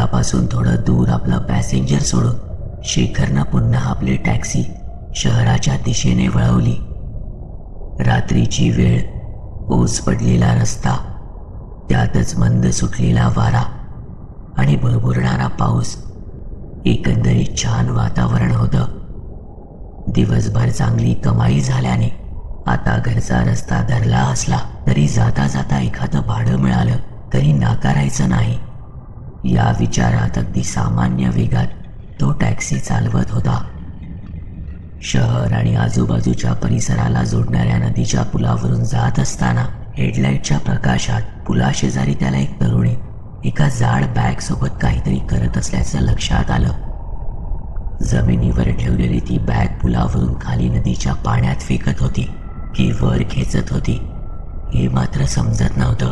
घरापासून थोडं दूर आपलं पॅसेंजर सोडून शेखरनं पुन्हा आपली टॅक्सी शहराच्या दिशेने वळवली. रात्रीची वेळ, ओस पडलेला रस्ता, त्यातच मंद सुटलेला वारा आणि भुरभुरणारा पाऊस, एकंदरीत छान वातावरण होतं. दिवसभर चांगली कमाई झाल्याने आता घरचा रस्ता धरला असला तरी जाता जाता एखादं भाडं मिळालं तरी नाकारायचं नाही, या विचारात अगदी सामान्य वेगात तो टॅक्सी चालवत होता. शहर आणि आजूबाजूच्या परिसराला जोडणाऱ्या नदीच्या पुलावरून जात असताना हेडलाईटच्या प्रकाशात पुलाशेजारी त्याला एक तरुणी एका जाड बॅग सोबत काहीतरी करत असल्याचं लक्षात आलं. जमिनीवर ठेवलेली ती बॅग पुलावरून खाली नदीच्या पाण्यात फेकत होती की वर खेचत होती हे मात्र समजत नव्हतं.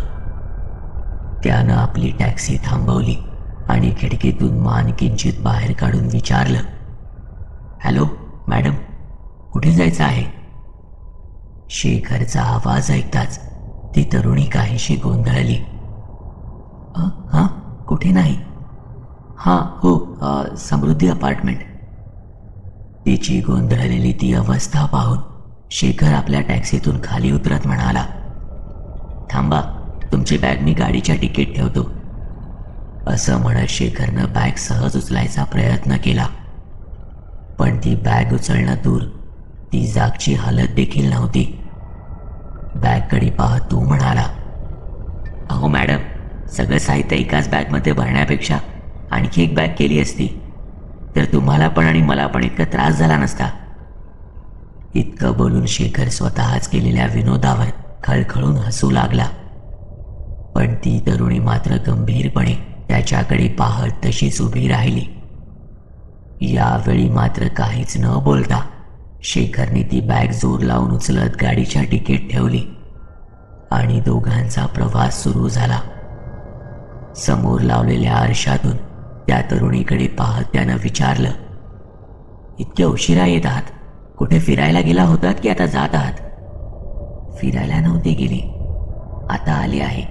त्यानं आपली टॅक्सी थांबवली आणि खिडकीतून मान किंचित बाहेर काढून विचारलं, हॅलो मॅडम, कुठे जायचं आहे? शेखरचा आवाज ऐकताच ती तरुणी काहीशी गोंधळली. हां, कुठे नाही. हां हो, समृद्धी अपार्टमेंट. तिची गोंधळलेली ती अवस्था पाहून शेखर आपल्या टॅक्सीतून खाली उतरत म्हणाला, थांबा, तुमची बॅग मी गाडीच्या तिकीट ठेवतो. असं म्हणत शेखरनं बॅग सहज उचलायचा प्रयत्न केला, पण ती बॅग उचलणं दूर, ती जागची हालत देखील नव्हती. बॅगकडे पाहत तो म्हणाला, अहो मॅडम, सगळं साहित्य एकाच बॅगमध्ये भरण्यापेक्षा आणखी एक बॅग केली असती तर तुम्हाला पण आणि मला पण इतका त्रास झाला नसता. इतकं बोलून शेखर स्वतःच केलेल्या विनोदावर खळखळून हसू लागला, पण ती तरुणी मात्र गंभीरपणे त्याच्याकडे पाहत तशीच उभी राहिली. यावेळी मात्र काहीच न बोलता शेखरने ती बॅग जोर लावून उचलत गाडीच्या तिकीट ठेवली आणि दोघांचा प्रवास सुरू झाला. समोर लावलेल्या आरशातून त्या तरुणीकडे पाहत त्यानं विचारलं, इतक्या उशिरा येत आहात? कुठे फिरायला गेला होतात की आता जात आहात? फिरायला नव्हते गेले, आता आले आहे,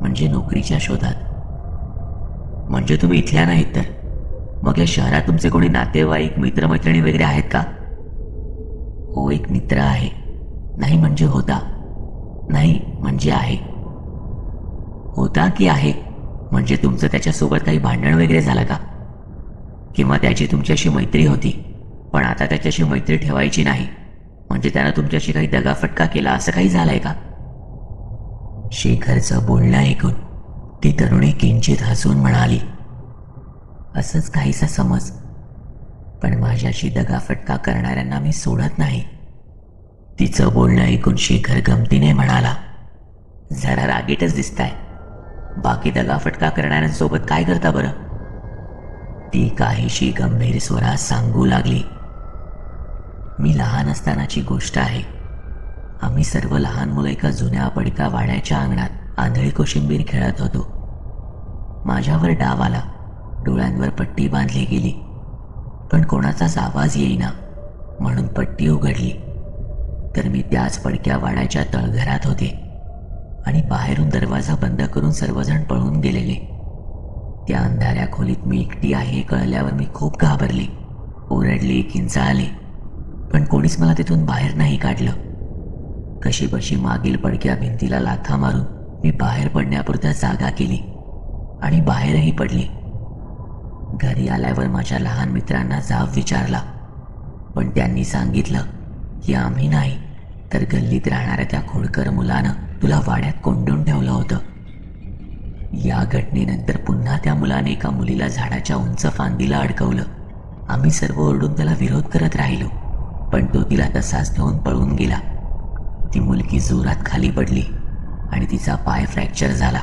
म्हणजे नोकरीच्या शोधात. म्हणजे तुम्ही इथल्या नाहीत तर? मग या शहरात तुमचे कोणी नातेवाईक, मित्रमैत्रिणी वगैरे आहेत का? हो, एक मित्र आहे. नाही म्हणजे होता. नाही म्हणजे आहे. होता की आहे? म्हणजे तुमचं त्याच्यासोबत काही भांडण वगैरे झालं का? किंवा त्याची तुमच्याशी मैत्री होती पण आता त्याच्याशी मैत्री ठेवायची नाही, म्हणजे त्यानं तुमच्याशी काही दगाफटका केला, असं काही झालंय का? शेखरचं बोलणं ऐकून ती तरुणी किंचित हसून म्हणाली, असंच काहीसा समज, पण माझ्याशी दगाफटका करणाऱ्यांना मी सोडत नाही. तिचं बोलणं ऐकून शेखर गमतीने म्हणाला, जरा रागीटच दिसताय. बाकी दगाफटका करणाऱ्यांसोबत काय करता बरं? ती काहीशी गंभीर स्वरात सांगू लागली, मी लहान असतानाची गोष्ट आहे. आम्ही सर्व लहान मुलं एका जुन्या पडक्या वाड्याच्या अंगणात आंधळी कोशिंबीर खेळत होतो. माझ्यावर डाव आला, डोळ्यांवर पट्टी बांधली गेली, पण कोणाचाच आवाज येईना, म्हणून पट्टी उघडली तर मी त्याच पडक्या वाड्याच्या तळघरात होते आणि बाहेरून दरवाजा बंद करून सर्वजण पळून गेलेले. त्या अंधाऱ्या खोलीत मी एकटी आहे कळल्यावर मी खूप घाबरले, ओरडले, किंचाळले, पण कोणीच मला तिथून बाहेर नाही काढलं. कशीबशी मागील पडक्या भिंतीला लाथा मारून मी बाहेर पडण्यापुरता जागा केली आणि बाहेरही पडली. घरी आल्यावर माझ्या लहान मित्रांना जाब विचारला, पण त्यांनी सांगितलं की आम्ही नाही तर गल्लीत राहणाऱ्या त्या खोडकर मुलानं तुला वाड्यात कोंडून ठेवलं होतं. या घटनेनंतर पुन्हा त्या मुलाने एका मुलीला झाडाच्या उंच फांदीला अडकवलं. आम्ही सर्व ओरडून त्याला विरोध करत राहिलो, पण तो तिला तसाच ठेवून पळून गेला. ती मुलगी जोरात खाली पडली आणि तिचा पाय फ्रॅक्चर झाला.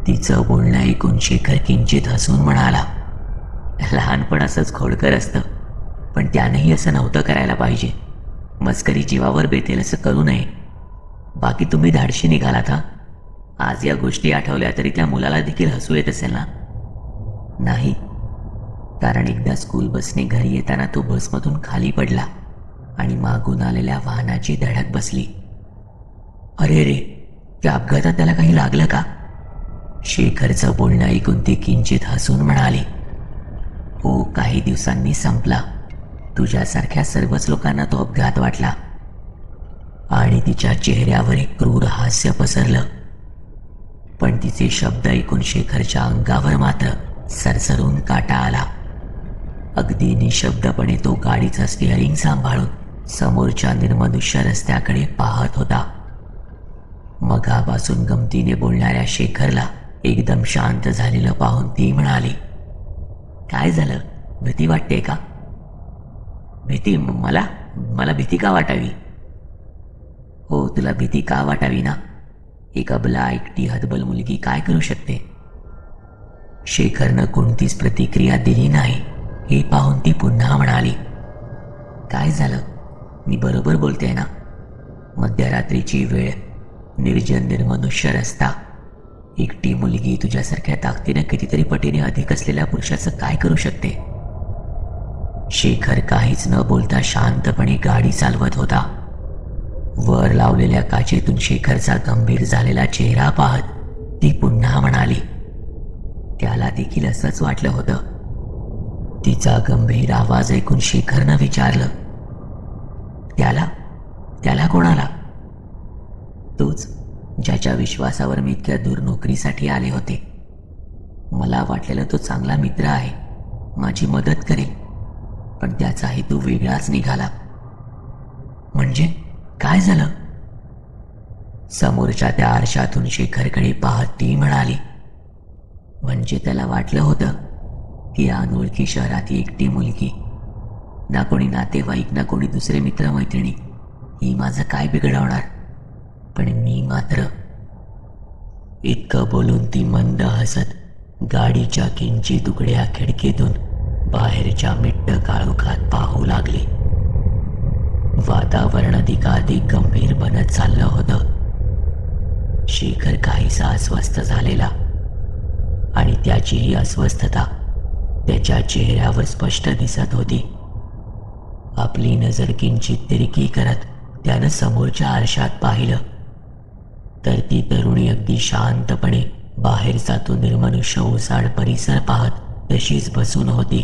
तिचं बोलणं ऐकून शेखर किंचित हसून म्हणाला, लहानपण असंच खोडकर असतं, पण त्यानंही असं नव्हतं करायला पाहिजे. मस्करी जीवावर बेतेल असं करू नये. बाकी तुम्ही धाडशी निघालात. हा, आज या गोष्टी आठवल्या तरी त्या मुलाला देखील हसू येत असेल ना? नाही, कारण एकदा स्कूल बसने घरी येताना तो बसमधून खाली पडला आणि मागून आलेल्या वाहनाची धडक बसली. अरे रे, त्या अपघातात त्याला काही लागलं का? शेखरचं बोलणं ऐकून ती किंचित हसून म्हणाली, हो, काही दिवसांनी संपला. तुझ्यासारख्या सर्वच लोकांना तो अपघात वाटला. आणि तिच्या चेहऱ्यावर एक क्रूर हास्य पसरलं. पण तिचे शब्द ऐकून शेखरच्या अंगावर मात्र सरसरून काटा आला. अगदी निशब्दपणे तो गाडीचं स्टिअरिंग सांभाळून समोरच्या निर्मनुष्य रस्त्याकडे पाहत होता. मगापासून गमतीने बोलणाऱ्या शेखरला एकदम शांत झालेलं पाहून ती म्हणाली, काय झालं? भीती वाटते का? भीती? मला भीती का वाटावी? हो, तुला भीती का वाटावी ना? एक अबला एकटी हतबल मुलगी काय करू शकते? शेखरनं कोणतीच प्रतिक्रिया दिली नाही. हे पाहून ती पुन्हा म्हणाली, काय झालं? मी बरोबर बोलते ना? मध्यरात्रीची वेळ, निर्जन निर्मनुष्य रस्ता, एकटी मुलगी तुझ्यासारख्या ताकदीनं कितीतरी पटीने अधिक असलेल्या पुरुषाचं काय करू शकते? शेखर काहीच न बोलता शांतपणे गाडी चालवत होता. वर लावलेल्या काचेतून शेखरचा गंभीर झालेला चेहरा पाहत ती पुन्हा म्हणाली, त्याला देखील असंच वाटलं होतं. तिचा गंभीर आवाज ऐकून शेखरनं विचारलं, त्याला कोणाला? तोच, ज्याच्या विश्वासावर मी इतक्या दूर नोकरीसाठी आले होते. मला वाटलेलं तो चांगला मित्र आहे, माझी मदत करेल, पण त्याचा हेतू वेगळाच निघाला. म्हणजे काय झालं? समोरच्या त्या आरशातून शेखरकडे पाहत ती म्हणाली, म्हणजे त्याला वाटलं होतं की या अनोळखी शहरात एकटी मुलगी, ना कोणी नातेवाईक ना कोणी दुसरे मित्रमैत्रिणी, ही माझं काय बिघडवणार, पण मी मात्र. इतकं बोलून ती मंद हसत गाडीच्या किंचित तुकड्या खिडकीतून बाहेरच्या मिट्ट काळोखात पाहू लागली. वातावरण अधिकाधिक गंभीर बनत चाललं होतं. शेखर काहीसा अस्वस्थ झालेला आणि त्याची ही अस्वस्थता त्याच्या चेहऱ्यावर स्पष्ट दिसत होती. आपली नजर किंचित तिरकी करत त्यानं समोरच्या आरशात पाहिलं तर ती तरुणी अगदी शांतपणे बाहेरचा तो निर्मनुष्य ओसाड परिसर पाहत तशीच बसून होती.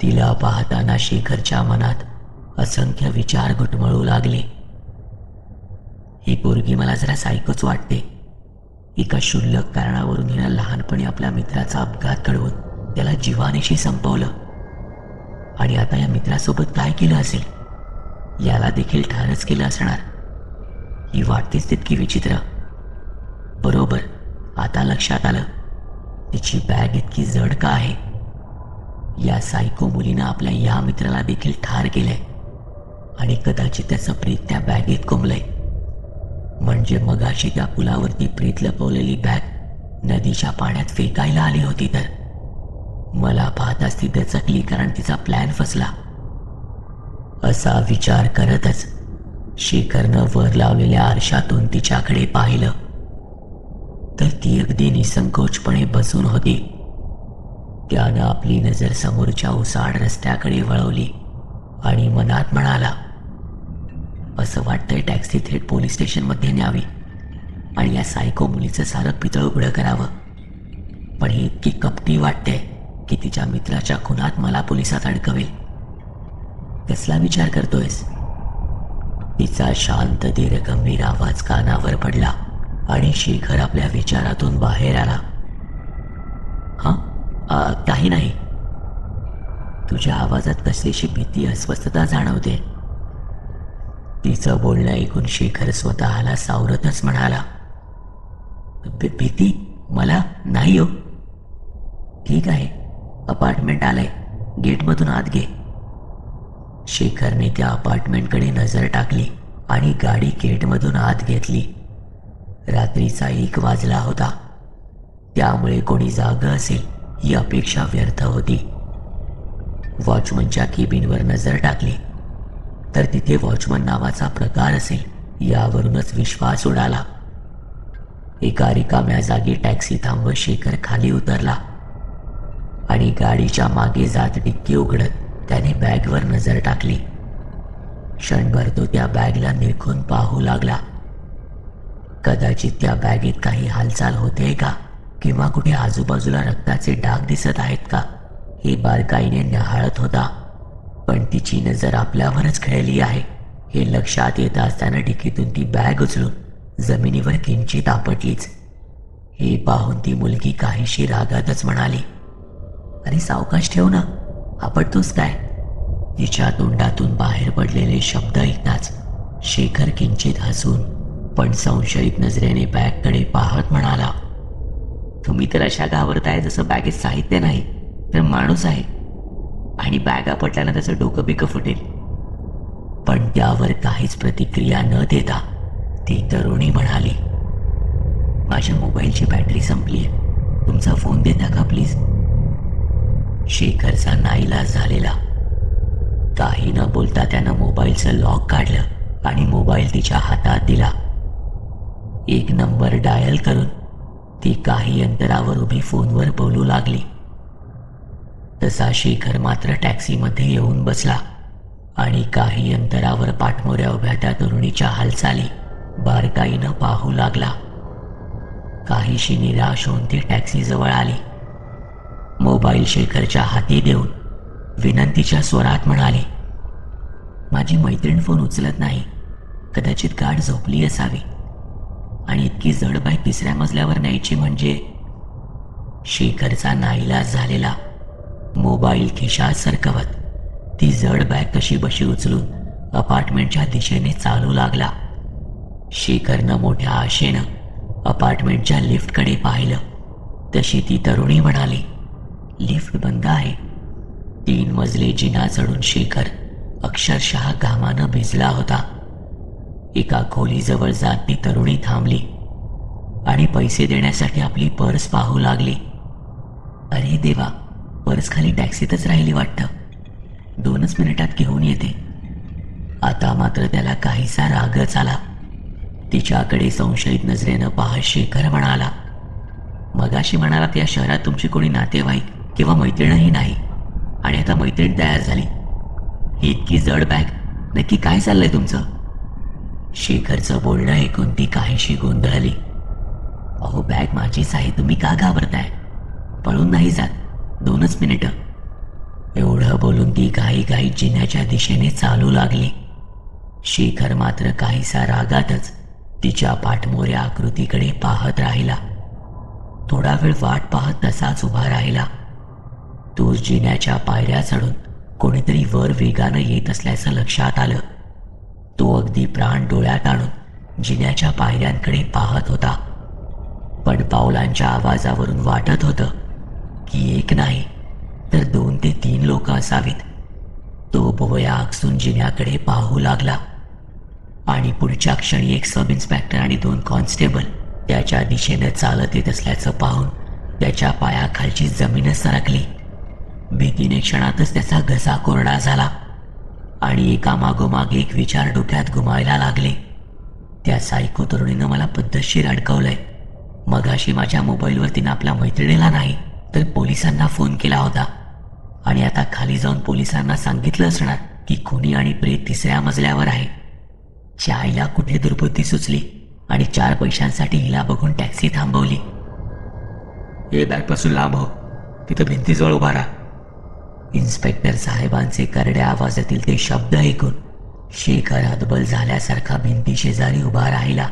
तिला पाहताना शेखरच्या मनात असंख्य विचार घुटमळू लागले. ही पोरगी मला जरा सायकोच वाटते. एका क्षुल्लक कारणावरून हिनं लहानपणी आपल्या मित्राचा अपघात घडवून त्याला जीवानिशी संपवलं, आणि आता या मित्रासोबत काय केलं असेल? याला देखील ठारच केलं असणार. ही वाटतेच तितकी विचित्र. बरोबर, आता लक्षात आलं, तिची बॅग इतकी जड का आहे? या सायको मुलीनं आपल्या या मित्राला देखील ठार केलंय आणि कदाचित त्याचं प्रेत त्या बॅगेत कोंबलंय. म्हणजे मगाशी त्या पुलावरती प्रेत लपवलेली बॅग नदीच्या पाण्यात फेकायला आली होती. तर मला पाहताच ती दचकली कारण तिचा प्लॅन फसला. असा विचार करतच शेखरनं वर लावलेल्या आरशातून तिच्याकडे पाहिलं तर ती अगदी निसंकोचपणे बसून होती. त्यानं आपली नजर समोरच्या उसाड रस्त्याकडे वळवली आणि मनात म्हणाला, असं वाटतंय टॅक्सी थेट पोलीस स्टेशनमध्ये न्यावी आणि या सायको मुलीचं सारं पितळ उघडं करावं. पण ही इतकी कपटी वाटते की तिच्या मित्राच्या खुनात मला पोलिसात अडकवेल. कसला विचार करतोयस? तिचा शांत धीर गंभीर आवाज कानावर पडला आणि शेखर आपल्या विचारातून बाहेर आला. काही नाही. तुझ्या आवाजात कसलीशी भीती अस्वस्थता जाणवते. तिचं बोलणं ऐकून शेखर स्वतःला सावरतच म्हणाला, भीती? मला नाही हो. ठीक आहे, अपार्टमेंट आलंय, गेटमधून आत घे. शेखरने त्या अपार्टमेंटकडे नजर टाकली आणि गाडी गेटमधून आत घेतली. रात्रीचा 1 वाजला होता, त्यामुळे कोणी जागं असेल ही अपेक्षा व्यर्थ होती. वॉचमनच्या केबिनवर नजर टाकली तर तिथे वॉचमन नावाचा प्रकार असेल यावरूनच विश्वास उडाला. एका रिकाम्या जागी टॅक्सी थांबवत शेखर खाली उतरला आणि गाडीच्या मागे जात डिक्की उघडत त्याने बॅगवर नजर टाकली. क्षणभर तो त्या बॅगला निरखून पाहू लागला. कदाचित त्या बॅगेत काही हालचाल होते का, किंवा कुठे आजूबाजूला रक्ताचे डाग दिसत आहेत का, हे बारकाईने न्याहाळत होता. पण तिची नजर आपल्यावरच खेळली आहे हे लक्षात येत असताना डिकीतून ती बॅग उचलून जमिनीवर किंचित आपटलीच. हे पाहून ती मुलगी काहीशी रागातच म्हणाली, अरे सावकाश ठेव ना, आपटतोस काय? तिच्या तोंडातून बाहेर पडलेले शब्द ऐकताच शेखर किंचित हसून पण संशयित नजरेने बॅगकडे पाहत म्हणाला, तुम्ही तर अशा घाबरताय जसं बॅगेत साहित्य नाही तर माणूस आहे, आणि बॅग आपटल्यानं त्याचं डोकं बिकं फुटेल. पण त्यावर काहीच प्रतिक्रिया न देता ती तरुणी म्हणाली, माझ्या मोबाईलची बॅटरी संपली आहे, तुमचा फोन देता का प्लीज? शेखरचा नाईलाज झालेला. काही न बोलता त्यानं मोबाईलचं लॉक काढलं आणि मोबाईल तिच्या हातात दिला. एक नंबर डायल करून ती काही अंतरावर उभी फोनवर बोलू लागली. तसा शेखर मात्र टॅक्सीमध्ये येऊन बसला आणि काही अंतरावर पाठमोऱ्या उभ्या त्या तरुणीच्या हालचाली बारकाईनं पाहू लागला. काहीशी निराश होऊन ती टॅक्सीजवळ आली. मोबाईल शेखरच्या हाती देऊन विनंतीच्या स्वरात म्हणाली, माझी मैत्रीण फोन उचलत नाही, कदाचित गाठ झोपली असावी, आणि इतकी जड बॅग तिसऱ्या मजल्यावर न्यायची म्हणजे? शेखरचा नाईलाज झालेला. मोबाईल खिशात सरकवत ती जड बॅग कशी बशी उचलून अपार्टमेंटच्या दिशेने चालू लागला. शेखरनं मोठ्या आशेनं अपार्टमेंटच्या लिफ्टकडे पाहिलं. तशी ती तरुणी म्हणाली, लिफ्ट बंद आहे. 3 मजले जिना चढून शेखर अक्षरशः घामानं भिजला होता. एका खोलीजवळ जात ती तरुणी थांबली आणि पैसे देण्यासाठी आपली पर्स पाहू लागली. अरे देवा, पर्स खाली टॅक्सीतच राहिली वाटतं, 2च मिनिटात घेऊन येते. आता मात्र त्याला काहीसा रागच आला. तिच्याकडे संशयित नजरेनं पाहत शेखर म्हणाला, मगाशी म्हणालात या शहरात तुमची कोणी नातेवाईक किंवा मैत्रीणही नाही, आणि आता मैत्रीण तयार झाली. ही इतकी जड बॅग, नक्की काय चाललंय तुमचं? शेखरचं बोलणं ऐकून ती काहीशी गोंधळली. अहो बॅग माझीच आहे, तुम्ही का घाबरताय? पळून नाही जात, 2च मिनिटं. एवढं बोलून ती घाई जिन्याच्या दिशेने चालू लागली. शेखर मात्र काहीसा रागातच तिच्या पाठमोऱ्या आकृतीकडे पाहत राहिला. थोडा वेळ वाट पाहत तसाच उभा राहिला. तो जिन्याच्या पायऱ्या चढून कोणीतरी वर वेगानं येत असल्याचं लक्षात आलं. तो अगदी प्राण डोळ्यात आणून जिन्याच्या पायऱ्यांकडे पाहत होता. पण पावलांच्या आवाजावरून वाटत होतं की एक नाही तर 2 ते 3 लोक असावीत. तो भोवया आकसून जिन्याकडे पाहू लागला आणि पुढच्या क्षणी एक सब इन्स्पेक्टर आणि 2 कॉन्स्टेबल त्याच्या दिशेने चालत येत असल्याचं पाहून त्याच्या पायाखालची जमीनच सरकली. भीतीने क्षणातच त्याचा घसा कोरडा झाला आणि एकामागोमाग एक विचार डोक्यात घुमायला लागले. त्या सायको तरुणीनं मला पद्धतशीर अडकवलंय. मगाशी माझ्या मोबाईलवर तिनं आपल्या मैत्रिणीला नाही तर पोलिसांना फोन केला होता, आणि आता खाली जाऊन पोलिसांना सांगितलं असणार की खुनी आणि प्रेत 3ऱ्या मजल्यावर आहे. चायला कुठे दुर्बुद्धी सुचली आणि 4 पैशांसाठी हिला बघून टॅक्सी थांबवली. हे बॅगपासून लांब हो, तिथं भिंतीजवळ उभा राहा. इन्स्पेक्टर साहेबांचे करड्या आवाजातील ते शब्द ऐकून शेखर हतबल झाल्यासारखा भिंती शेजारी उभा राहिला.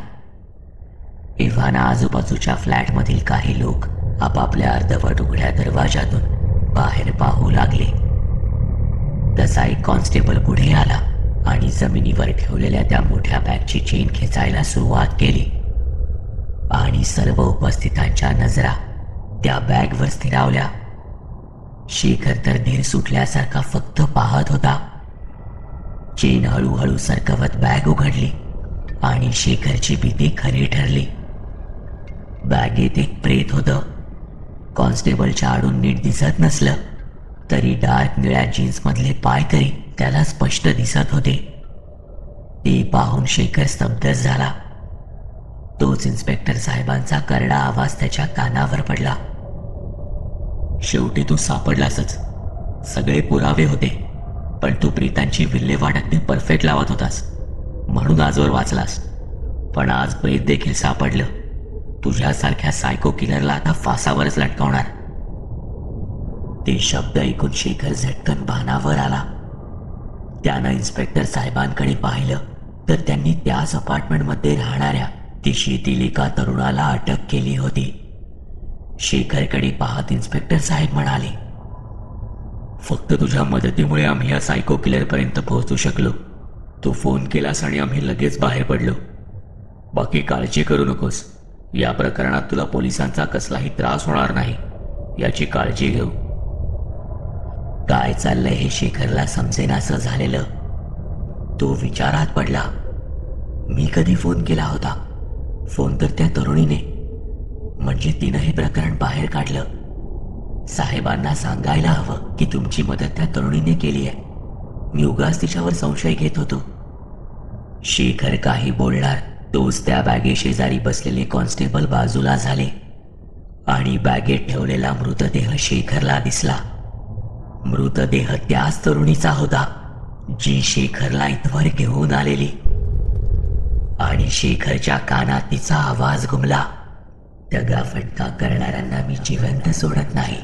इव्हाना आजूबाजूच्या फ्लॅटमधील काही लोक आपापल्या अर्धवट उघड्या दरवाजातून बाहेर पाहू लागले. तसा एक कॉन्स्टेबल पुढे आला आणि जमिनीवर ठेवलेल्या त्या मोठ्या बॅगची चेन खेचायला सुरुवात केली, आणि सर्व उपस्थितांच्या नजरा त्या बॅगवर स्थिरावल्या. शेखर तर धीर सुटल्यासारखा फक्त पाहत होता. चेन हळूहळू सरकवत बॅग उघडली आणि शेखरची भीती खरी ठरली. बॅगेत एक प्रेत होतं. कॉन्स्टेबलच्या आडून नीट दिसत नसलं तरी डार्क निळ्या जीन्समधले पाय तरी त्याला स्पष्ट दिसत होते. ते पाहून शेखर स्तब्धच झाला. तोच इन्स्पेक्टर साहेबांचा करडा आवाज त्याच्या कानावर पडला. शेवटी तू सापडलासच. सगळे पुरावे होते, पण तू प्रेतांची विल्हेवाट अगदी परफेक्ट लावत होतास, म्हणून आजवर वाचलास. पण आज प्रेत देखील सापडलं. तुझ्यासारख्या सायको किलरला आता फासावरच लटकवणार. ते शब्द ऐकून शेखर झटकन भानावर आला. त्यानं इन्स्पेक्टर साहेबांकडे पाहिलं तर त्यांनी त्याच अपार्टमेंटमध्ये राहणाऱ्या ती शेतील एका तरुणाला अटक केली होती. शेखरकडे पाहत इन्स्पेक्टर साहेब म्हणाले, फक्त तुझ्या मदतीमुळे आम्ही या सायको किलरपर्यंत पोहोचू शकलो. तू फोन केलास आणि आम्ही लगेच बाहेर पडलो. बाकी काळजी करू नकोस. या प्रकरणात तुला पोलिसांचा कसलाही त्रास होणार नाही याची काळजी घेऊ. काय चाललंय हे शेखरला समजेनासं झालेलं. तो विचारात पडला. मी कधी फोन केला होता? फोन तर त्या तरुणीने. म्हणजे तिनं हे प्रकरण बाहेर काढलं. साहेबांना सांगायला हवं की तुमची मदत त्या तरुणीने केली आहे. मी उगाच तिच्यावर संशय घेत होतो. शेखर काही बोलणार तोच त्या बॅगेशेजारी बसलेले कॉन्स्टेबल बाजूला झाले आणि बॅगेत ठेवलेला मृतदेह शेखरला दिसला. मृतदेह त्याच तरुणीचा होता जी शेखरला इथवर घेऊन आलेली. आणि शेखरच्या कानात तिचा आवाज घुमला, दगाफटका करणाऱ्यांना मी जिवंत सोडत नाही.